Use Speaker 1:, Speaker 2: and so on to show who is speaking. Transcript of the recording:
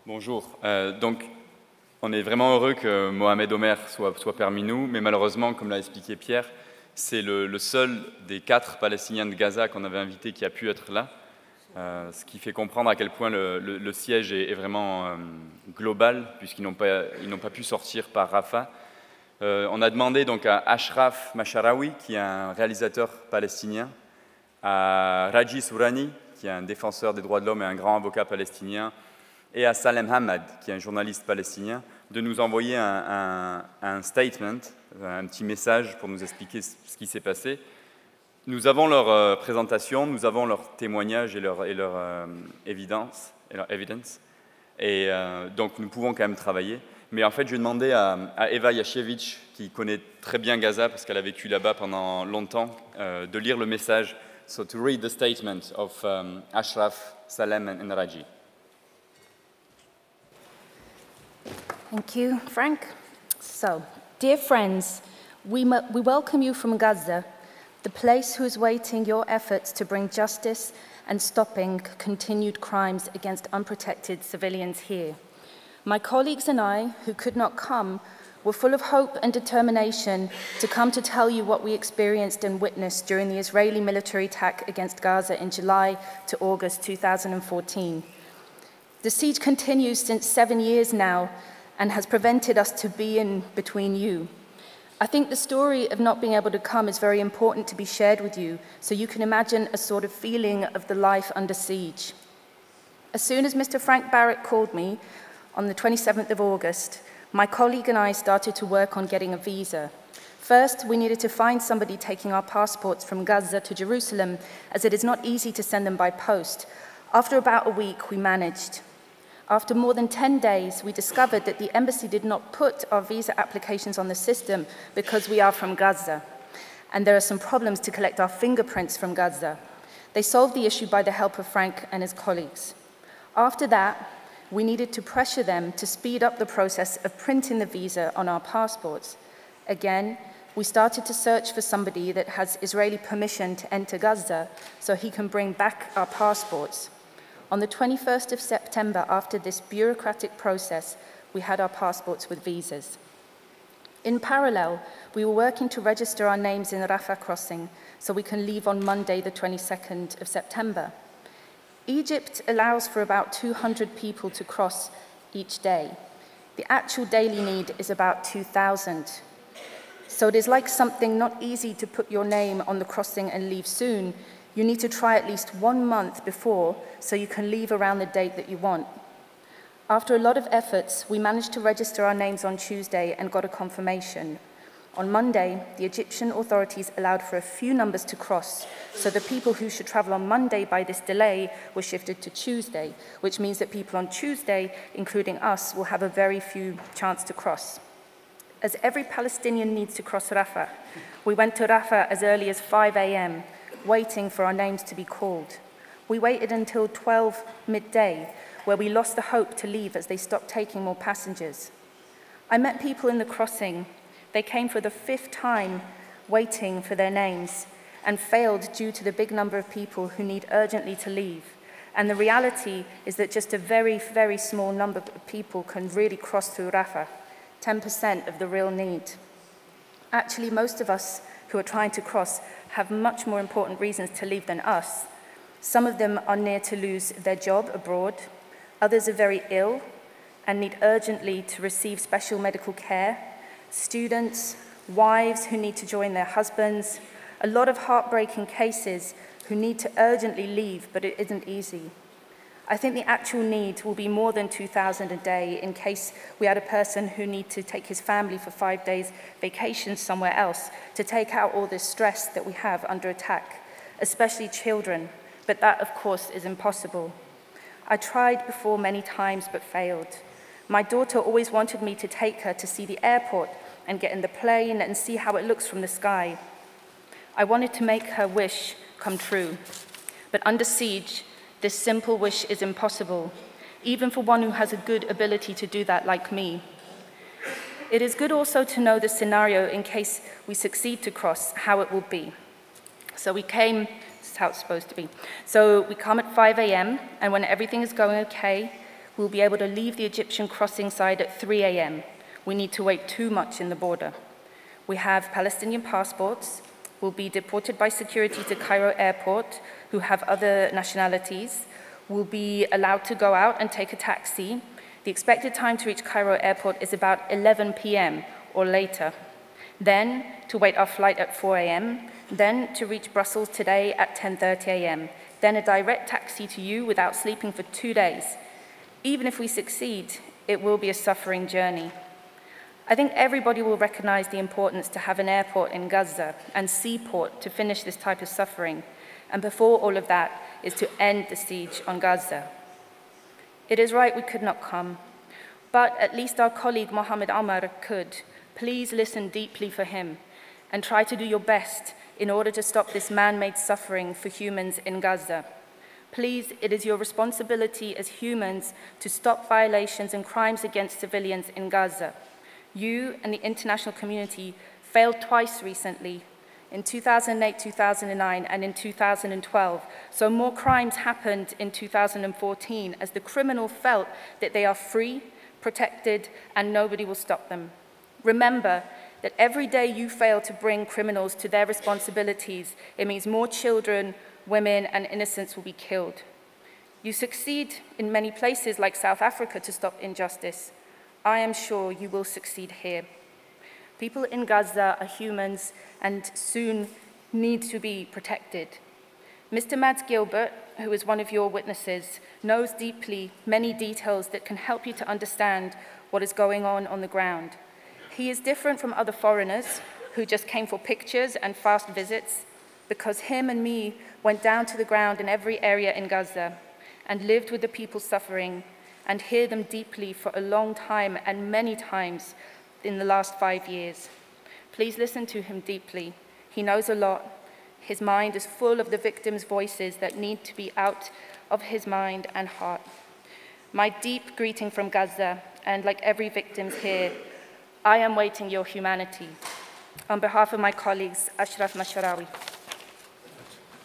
Speaker 1: Bonjour. Donc, on est vraiment heureux que Mohamed Omer soit parmi nous, mais malheureusement, comme l'a expliqué Pierre, c'est le seul des 4 Palestiniens de Gaza qu'on avait invité qui a pu être là, ce qui fait comprendre à quel point le siège est vraiment global, puisqu'ils n'ont pas pu sortir par Rafah. On a demandé donc à Ashraf Mashharawi, qui est un réalisateur palestinien, à Raji Sourani, qui est un défenseur des droits de l'homme et un grand avocat palestinien, et à Salem Hamad, qui est un journaliste palestinien, de nous envoyer un statement, un petit message pour nous expliquer ce qui s'est passé. Nous avons leur présentation, nous avons leur témoignage et leur evidence, et donc nous pouvons quand même travailler. Mais en fait, je vais demander à Ewa Jasiewicz, qui connaît très bien Gaza parce qu'elle a vécu là-bas pendant longtemps, de lire le message. So to read the statement of Ashraf, Salem and Raji.
Speaker 2: Thank you, Frank. So, dear friends, we welcome you from Gaza, the place who is waiting your efforts to bring justice and stopping continued crimes against unprotected civilians here. My colleagues and I, who could not come, were full of hope and determination to come to tell you what we experienced and witnessed during the Israeli military attack against Gaza in July to August 2014. The siege continues since 7 years now and has prevented us to be in between you. I think the story of not being able to come is very important to be shared with you, so you can imagine a sort of feeling of the life under siege. As soon as Mr. Frank Barrett called me on the 27th of August, my colleague and I started to work on getting a visa. First, we needed to find somebody taking our passports from Gaza to Jerusalem, as it is not easy to send them by post. After about a week, we managed. After more than 10 days, we discovered that the embassy did not put our visa applications on the system because we are from Gaza, and there are some problems to collect our fingerprints from Gaza. They solved the issue by the help of Frank and his colleagues. After that, we needed to pressure them to speed up the process of printing the visa on our passports. Again, we started to search for somebody that has Israeli permission to enter Gaza so he can bring back our passports. On the 21st of September, after this bureaucratic process, we had our passports with visas. In parallel, we were working to register our names in Rafah crossing so we can leave on Monday, the 22nd of September. Egypt allows for about 200 people to cross each day. The actual daily need is about 2,000. So it is like something not easy to put your name on the crossing and leave soon. You need to try at least 1 month before so you can leave around the date that you want. After a lot of efforts, we managed to register our names on Tuesday and got a confirmation. On Monday, the Egyptian authorities allowed for a few numbers to cross, so the people who should travel on Monday by this delay were shifted to Tuesday, which means that people on Tuesday, including us, will have a very few chance to cross. As every Palestinian needs to cross Rafah, we went to Rafah as early as 5 a.m., waiting for our names to be called. We waited until 12 midday, where we lost the hope to leave as they stopped taking more passengers. I met people in the crossing. They came for the 5th time waiting for their names and failed due to the big number of people who need urgently to leave. And the reality is that just a very, very small number of people can really cross through Rafah, 10% of the real need. Actually, most of us who are trying to cross have much more important reasons to leave than us. Some of them are near to lose their job abroad. Others are very ill and need urgently to receive special medical care. Students, wives who need to join their husbands, a lot of heartbreaking cases who need to urgently leave, but it isn't easy. I think the actual need will be more than 2,000 a day in case we had a person who needs to take his family for 5 days vacation somewhere else to take out all this stress that we have under attack, especially children, but that, of course, is impossible. I tried before many times but failed. My daughter always wanted me to take her to see the airport and get in the plane and see how it looks from the sky. I wanted to make her wish come true, but under siege, this simple wish is impossible, even for one who has a good ability to do that like me. It is good also to know the scenario in case we succeed to cross, how it will be. So we came, this is how it's supposed to be. So we come at 5 a.m., and when everything is going okay, We'll be able to leave the Egyptian crossing side at 3 a.m. We need to wait too much in the border. We have Palestinian passports. We'll be deported by security to Cairo airport who have other nationalities. We'll be allowed to go out and take a taxi. The expected time to reach Cairo airport is about 11 p.m. or later. Then to wait our flight at 4 a.m., then to reach Brussels today at 10:30 a.m., then a direct taxi to you without sleeping for 2 days. Even if we succeed, it will be a suffering journey. I think everybody will recognize the importance to have an airport in Gaza and seaport to finish this type of suffering. And before all of that is to end the siege on Gaza. It is right we could not come, but at least our colleague Mohammed Omar could. Please listen deeply for him and try to do your best in order to stop this man-made suffering for humans in Gaza. Please, it is your responsibility as humans to stop violations and crimes against civilians in Gaza. You and the international community failed twice recently, in 2008, 2009, and in 2012. So more crimes happened in 2014 as the criminal felt that they are free, protected, and nobody will stop them. Remember that every day you fail to bring criminals to their responsibilities, it means more children, women, and innocents will be killed. You succeed in many places like South Africa to stop injustice. I am sure you will succeed here. People in Gaza are humans and soon need to be protected. Mr. Mads Gilbert, who is one of your witnesses, knows deeply many details that can help you to understand what is going on the ground. He is different from other foreigners who just came for pictures and fast visits, because him and me went down to the ground in every area in Gaza and lived with the people suffering and hear them deeply for a long time and many times in the last 5 years. Please listen to him deeply. He knows a lot. His mind is full of the victims' voices that need to be out of his mind and heart. My deep greeting from Gaza, and like every victim here, I am waiting your humanity. On behalf of my colleagues, Ashraf Mashharawi.